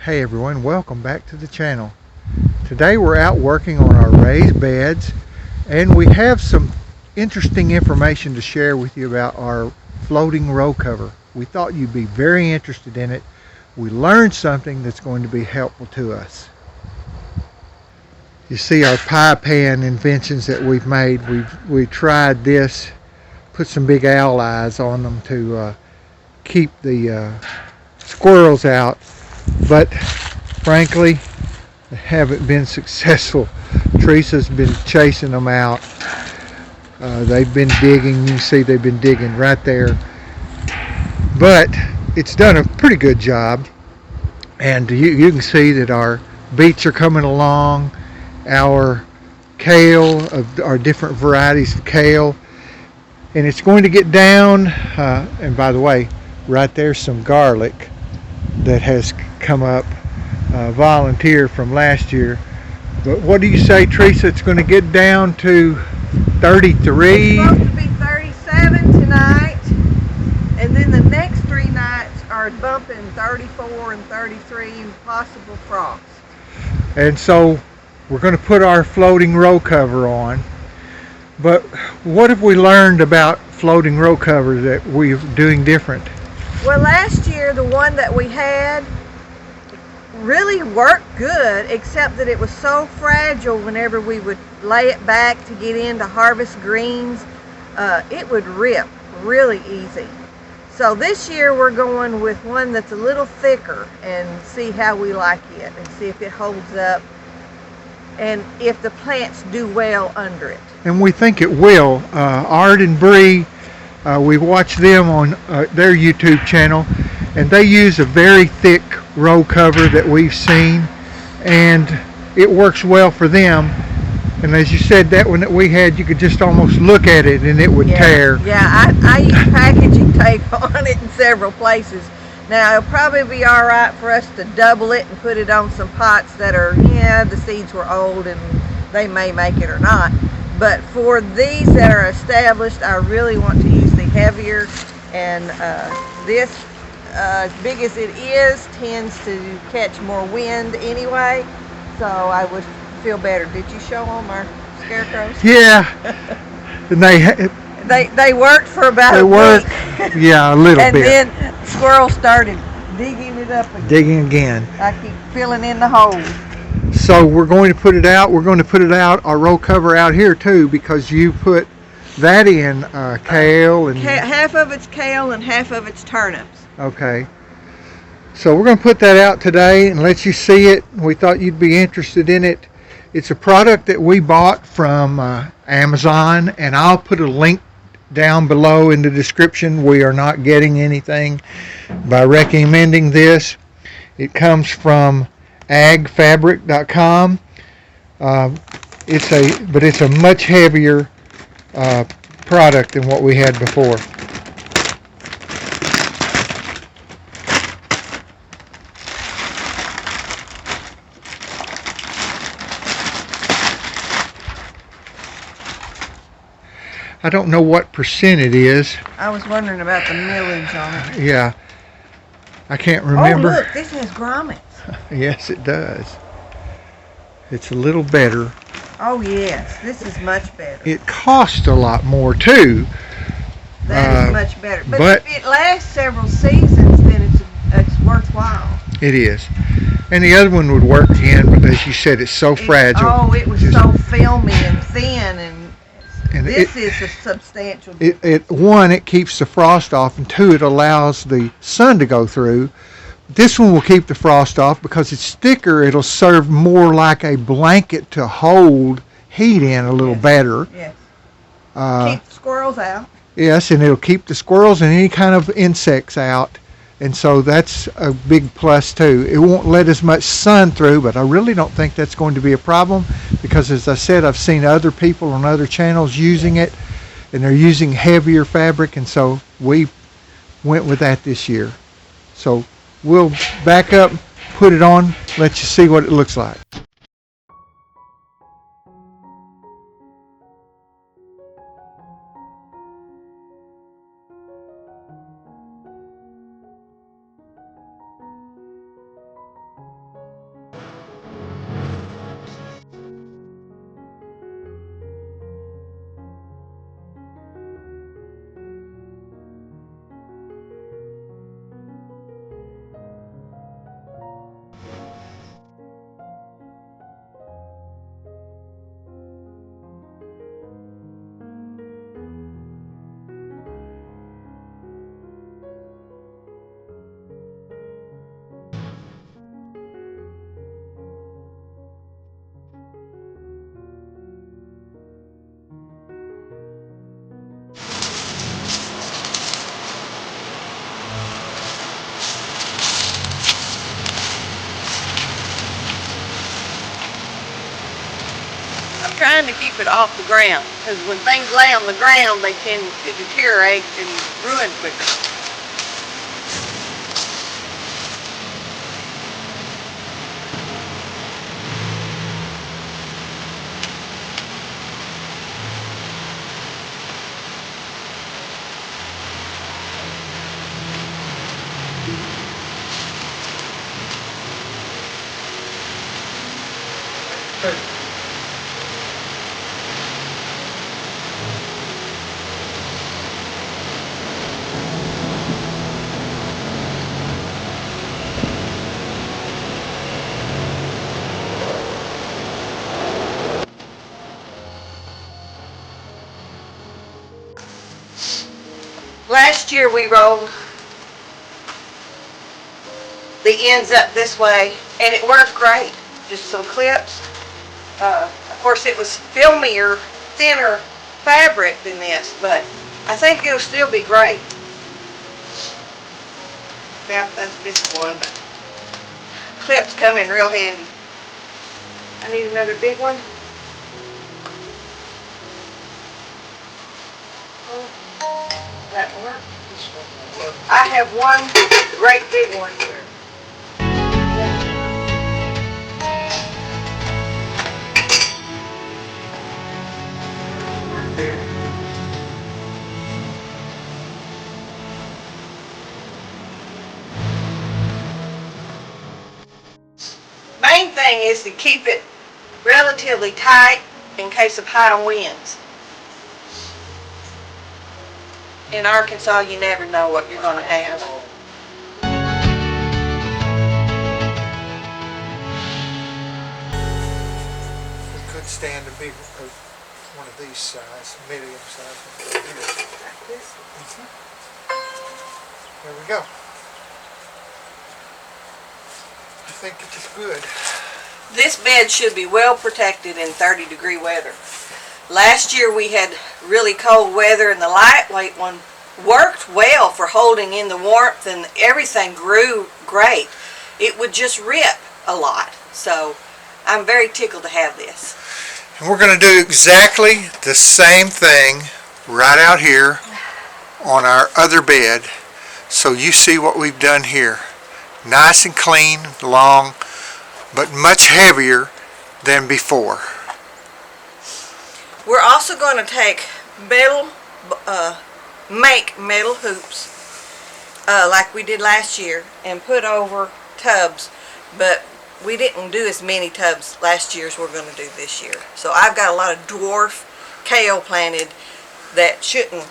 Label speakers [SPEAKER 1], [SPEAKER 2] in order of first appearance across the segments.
[SPEAKER 1] Hey everyone, welcome back to the channel. Today we're out working on our raised beds and we have some interesting information to share with you about our floating row cover. We thought you'd be very interested in it. We learned something that's going to be helpful to us. You see our pie pan inventions that we've made. We tried this, put some big owl eyes on them to keep the squirrels out, but frankly they haven't been successful. Teresa's been chasing them out. They've been digging. You can see they've been digging right there, but it's done a pretty good job, and you can see that our beets are coming along. Our kale, of our different varieties of kale, and it's going to get down, and by the way, right there's some garlic that has come up, volunteer from last year. But what do you say, Teresa? It's going to get down to 33?
[SPEAKER 2] It's supposed to be 37 tonight, and then the next 3 nights are bumping 34 and 33, possible frost.
[SPEAKER 1] And so we're going to put our floating row cover on. But what have we learned about floating row cover that we're doing different?
[SPEAKER 2] Well, last year the one that we had really worked good, except that it was so fragile. Whenever we would lay it back to get in to harvest greens, it would rip really easy. So this year we're going with one that's a little thicker and see how we like it and see if it holds up and if the plants do well under it.
[SPEAKER 1] And we think it will. Art and Bree, we watch them on their YouTube channel, and they use a very thick row cover that we've seen, and it works well for them. And as you said, that one that we had, you could just almost look at it and it would tear.
[SPEAKER 2] Yeah, I use packaging tape on it in several places. Now it'll probably be all right for us to double it and put it on some pots that are, the seeds were old and they may make it or not. But for these that are established, I really want to use the heavier, and this, as big as it is, tends to catch more wind anyway, so I would feel better. Did you show them our scarecrows?
[SPEAKER 1] Yeah, and
[SPEAKER 2] they worked for about a week.
[SPEAKER 1] Yeah, a little bit.
[SPEAKER 2] And then squirrels started digging it up again.
[SPEAKER 1] Digging again.
[SPEAKER 2] I keep filling in the holes.
[SPEAKER 1] So we're going to put it out. We're going to put it out, our row cover out here too, because you put that in kale and
[SPEAKER 2] half of it's kale and half of it's turnips.
[SPEAKER 1] Okay. So we're going to put that out today and let you see it. We thought you'd be interested in it. It's a product that we bought from Amazon, and I'll put a link down below in the description. We are not getting anything by recommending this. It comes from Agfabric.com. It's a much heavier product than what we had before. I don't know what percent it is.
[SPEAKER 2] I was wondering about the millage on it.
[SPEAKER 1] Yeah, I can't remember.
[SPEAKER 2] Oh look, this has grommets.
[SPEAKER 1] Yes, it does. It's a little better.
[SPEAKER 2] Oh yes, this is much better.
[SPEAKER 1] It costs a lot more too.
[SPEAKER 2] That is much better. But if it lasts several seasons, then it's worthwhile.
[SPEAKER 1] It is. And the other one would work again, but as you said, it's so fragile.
[SPEAKER 2] Oh, it was so filmy and thin, and this is a substantial.
[SPEAKER 1] One, it keeps the frost off, and two, it allows the sun to go through. This one will keep the frost off because it's thicker. It'll serve more like a blanket to hold heat in a little better.
[SPEAKER 2] Yes. Keep the squirrels out.
[SPEAKER 1] Yes, and it'll keep the squirrels and any kind of insects out. And so that's a big plus too. It won't let as much sun through, but I really don't think that's going to be a problem because, as I said, I've seen other people on other channels using it, and they're using heavier fabric, and so we went with that this year. So we'll back up, put it on, let you see what it looks like.
[SPEAKER 2] trying to keep it off the ground, because when things lay on the ground, they tend to deteriorate and ruin quicker. Last year we rolled the ends up this way, and it worked great. Just some clips. Of course, it was filmier, thinner fabric than this, but I think it'll still be great. Yeah, that's this one, but clips come in real handy. I need another big one. That work? I have one great big one here. Main thing is to keep it relatively tight in case of high winds. In Arkansas, you never know what you're going to have.
[SPEAKER 1] We could stand a big one of these size, medium size.
[SPEAKER 2] Like this.
[SPEAKER 1] There we go. I think it is good.
[SPEAKER 2] This bed should be well protected in 30-degree weather. Last year we had really cold weather, and the lightweight one worked well for holding in the warmth, and everything grew great. It would just rip a lot. So I'm very tickled to have this.
[SPEAKER 1] And we're going to do exactly the same thing right out here on our other bed. So you see what we've done here. Nice and clean, long, but much heavier than before.
[SPEAKER 2] We're also going to take make metal hoops like we did last year and put over tubs, but we didn't do as many tubs last year as we're going to do this year. So I've got a lot of dwarf kale planted that shouldn't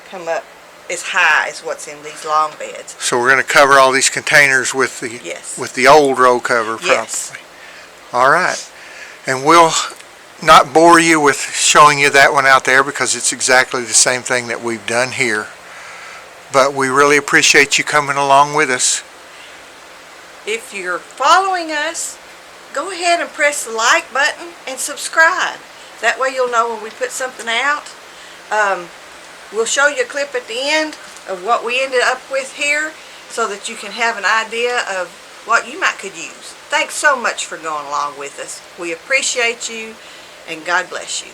[SPEAKER 2] come up as high as what's in these long beds.
[SPEAKER 1] So we're going to cover all these containers with the
[SPEAKER 2] Yes.
[SPEAKER 1] with the old row cover, probably.
[SPEAKER 2] Yes.
[SPEAKER 1] All right, and we'll not bore you with showing you that one out there because it's exactly the same thing that we've done here. But we really appreciate you coming along with us.
[SPEAKER 2] If you're following us, go ahead and press the like button and subscribe. That way you'll know when we put something out. We'll show you a clip at the end of what we ended up with here so that you can have an idea of what you might could use. Thanks so much for going along with us. We appreciate you, and God bless you.